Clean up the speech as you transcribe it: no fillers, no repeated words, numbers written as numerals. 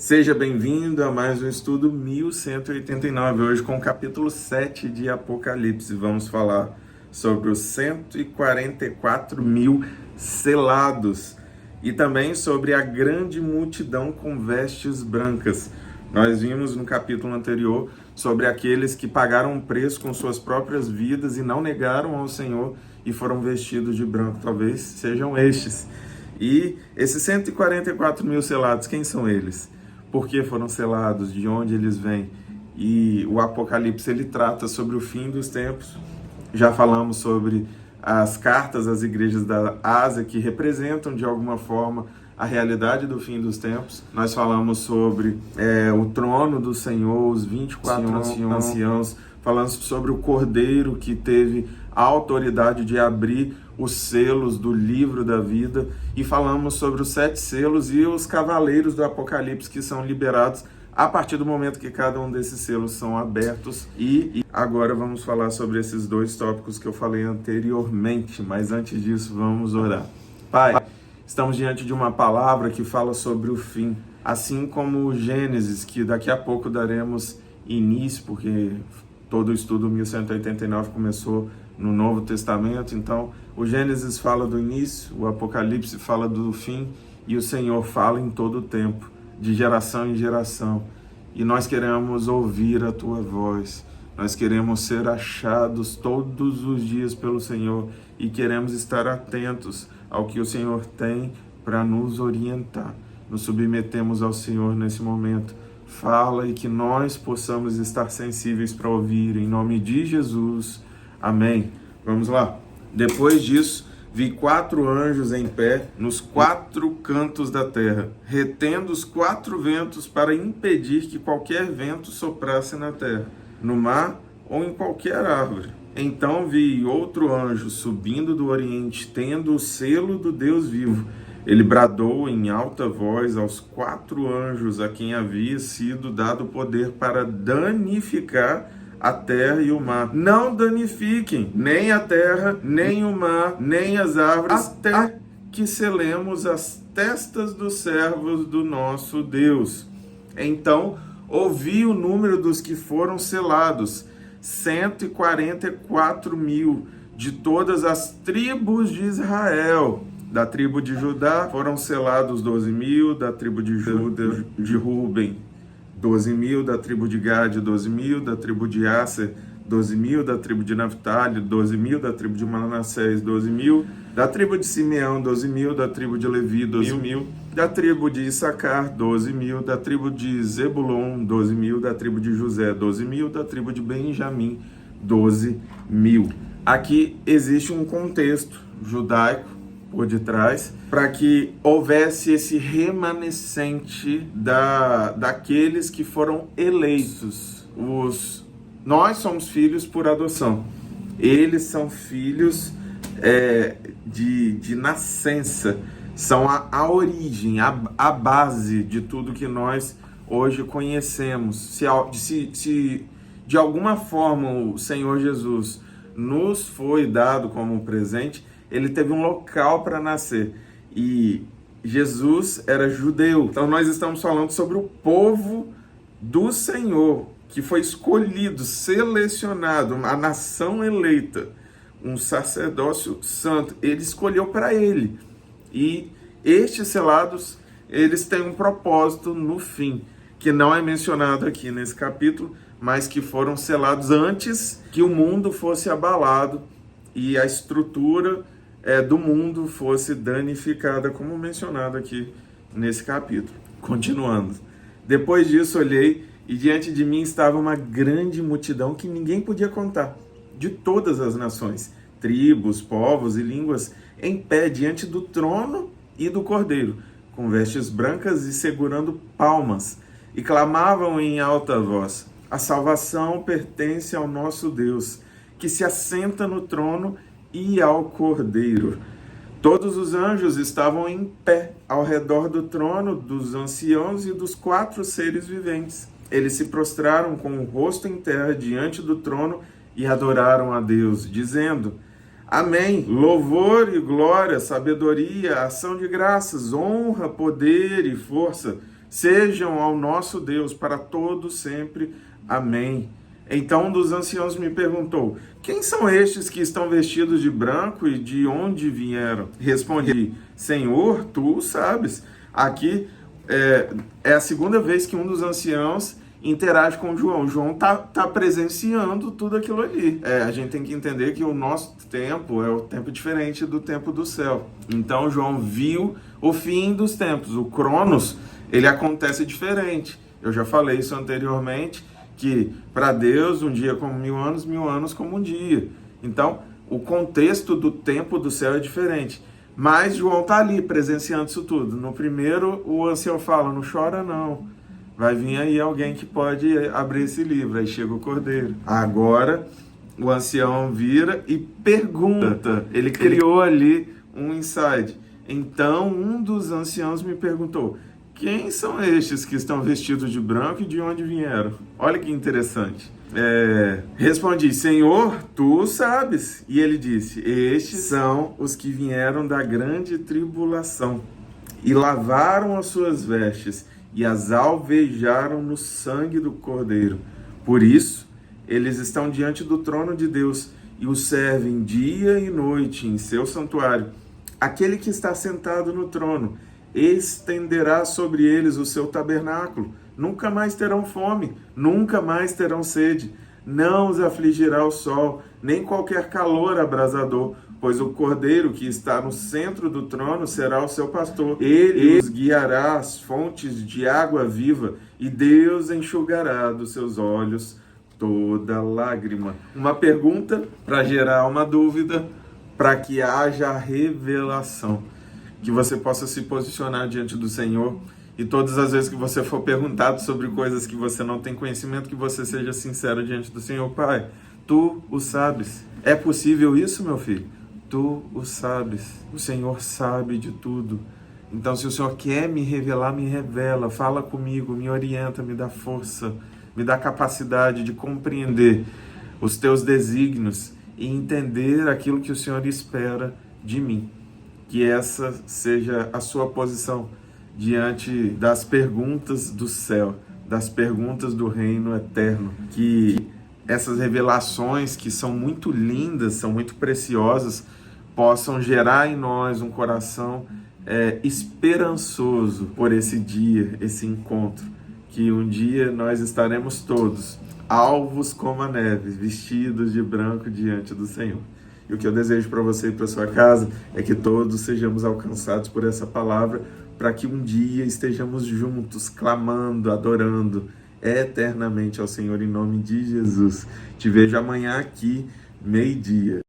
Seja bem-vindo a mais um estudo 1189, hoje com o capítulo 7 de Apocalipse. Vamos falar sobre os 144 mil selados e também sobre a grande multidão com vestes brancas. Nós vimos no capítulo anterior sobre aqueles que pagaram um preço com suas próprias vidas e não negaram ao Senhor e foram vestidos de branco. Talvez sejam estes. E esses 144 mil selados, quem são eles? Por que foram selados? De onde eles vêm? E o Apocalipse, ele trata sobre o fim dos tempos. Já falamos sobre as cartas às igrejas da Ásia, que representam de alguma forma a realidade do fim dos tempos. Nós falamos sobre o trono do Senhor, os 24 anciãos, falando sobre o Cordeiro que teve a autoridade de abrir os selos do livro da vida, e falamos sobre os 7 selos e os cavaleiros do Apocalipse que são liberados a partir do momento que cada um desses selos são abertos. E agora vamos falar sobre esses 2 tópicos que eu falei anteriormente, mas antes disso vamos orar. Pai, estamos diante de uma palavra que fala sobre o fim, assim como o Gênesis, que daqui a pouco daremos início, porque todo o estudo 1189 começou no Novo Testamento. Então, o Gênesis fala do início, o Apocalipse fala do fim, e o Senhor fala em todo o tempo, de geração em geração. E nós queremos ouvir a Tua voz, nós queremos ser achados todos os dias pelo Senhor e queremos estar atentos ao que o Senhor tem para nos orientar. Nos submetemos ao Senhor nesse momento. Fala e que nós possamos estar sensíveis para ouvir, em nome de Jesus. Amém. Vamos lá. Depois disso, vi 4 anjos em pé nos 4 cantos da terra, retendo os 4 ventos para impedir que qualquer vento soprasse na terra, no mar ou em qualquer árvore. Então vi outro anjo subindo do oriente, tendo o selo do Deus vivo. Ele bradou em alta voz aos 4 anjos a quem havia sido dado poder para danificar a terra e o mar. Não danifiquem nem a terra, nem o mar, nem as árvores, até que selemos as testas dos servos do nosso Deus. Então ouvi o número dos que foram selados, 144 mil, de todas as tribos de Israel. Da tribo de Judá foram selados 12 mil, da tribo de Judá, de Ruben, 12 mil, da tribo de Gade, 12 mil, da tribo de Asser, 12 mil, da tribo de Naftali, 12 mil, da tribo de Manassés, 12 mil, da tribo de Simeão, 12 mil, da tribo de Levi, 12 mil, da tribo de Issacar, 12 mil, da tribo de Zebulon, 12 mil, da tribo de José, 12 mil, da tribo de Benjamim, 12 mil. Aqui existe um contexto judaico por detrás, para que houvesse esse remanescente daqueles que foram eleitos. Nós somos filhos por adoção. Eles são filhos de nascença, são a origem, a base de tudo que nós hoje conhecemos. Se de alguma forma o Senhor Jesus nos foi dado como presente, ele teve um local para nascer, e Jesus era judeu. Então nós estamos falando sobre o povo do Senhor, que foi escolhido, selecionado, a nação eleita, um sacerdócio santo. Ele escolheu para ele. E estes selados, eles têm um propósito no fim, que não é mencionado aqui nesse capítulo, mas que foram selados antes que o mundo fosse abalado e a estrutura do mundo fosse danificada, como mencionado aqui nesse capítulo. Continuando. Depois disso olhei, e diante de mim estava uma grande multidão que ninguém podia contar, de todas as nações, tribos, povos e línguas, em pé diante do trono e do Cordeiro, com vestes brancas e segurando palmas, e clamavam em alta voz: a salvação pertence ao nosso Deus, que se assenta no trono, e ao Cordeiro. Todos os anjos estavam em pé ao redor do trono, dos anciãos e dos 4 seres viventes. Eles se prostraram com o rosto em terra diante do trono e adoraram a Deus, dizendo: Amém. Louvor e glória, sabedoria, ação de graças, honra, poder e força sejam ao nosso Deus para todo sempre. Amém. Então um dos anciãos me perguntou: quem são estes que estão vestidos de branco e de onde vieram? Respondi: Senhor, tu sabes. Aqui é a segunda vez que um dos anciãos interage com o João. O João tá presenciando tudo aquilo ali. A gente tem que entender que o nosso tempo é o tempo diferente do tempo do céu. Então João viu o fim dos tempos. O Cronos, ele acontece diferente. Eu já falei isso anteriormente, que para Deus um dia como 1000 anos como um dia. Então o contexto do tempo do céu é diferente. Mas João está ali presenciando isso tudo. No primeiro, o ancião fala: não chora não, vai vir aí alguém que pode abrir esse livro. Aí chega o cordeiro. Agora o ancião vira e pergunta. Ele criou ali um insight. Então um dos anciãos me perguntou: quem são estes que estão vestidos de branco e de onde vieram? Olha que interessante. Respondi: Senhor, tu sabes. E ele disse: estes são os que vieram da grande tribulação e lavaram as suas vestes e as alvejaram no sangue do Cordeiro. Por isso, eles estão diante do trono de Deus e o servem dia e noite em seu santuário. Aquele que está sentado no trono estenderá sobre eles o seu tabernáculo. Nunca mais terão fome, nunca mais terão sede. Não os afligirá o sol, nem qualquer calor abrasador, pois o Cordeiro que está no centro do trono será o seu pastor. Ele os guiará às fontes de água viva, e Deus enxugará dos seus olhos toda lágrima. Uma pergunta para gerar uma dúvida, para que haja revelação, que você possa se posicionar diante do Senhor, e todas as vezes que você for perguntado sobre coisas que você não tem conhecimento, que você seja sincero diante do Senhor. Pai, tu o sabes. É possível isso, meu filho? Tu o sabes. O Senhor sabe de tudo. Então, se o Senhor quer me revelar, me revela. Fala comigo, me orienta, me dá força, me dá capacidade de compreender os teus desígnios e entender aquilo que o Senhor espera de mim. Que essa seja a sua posição diante das perguntas do céu, das perguntas do reino eterno. Que essas revelações, que são muito lindas, são muito preciosas, possam gerar em nós um coração esperançoso por esse dia, esse encontro. Que um dia nós estaremos todos alvos como a neve, vestidos de branco diante do Senhor. E o que eu desejo para você e para sua casa é que todos sejamos alcançados por essa palavra, para que um dia estejamos juntos, clamando, adorando eternamente ao Senhor em nome de Jesus. Te vejo amanhã aqui, 12:00.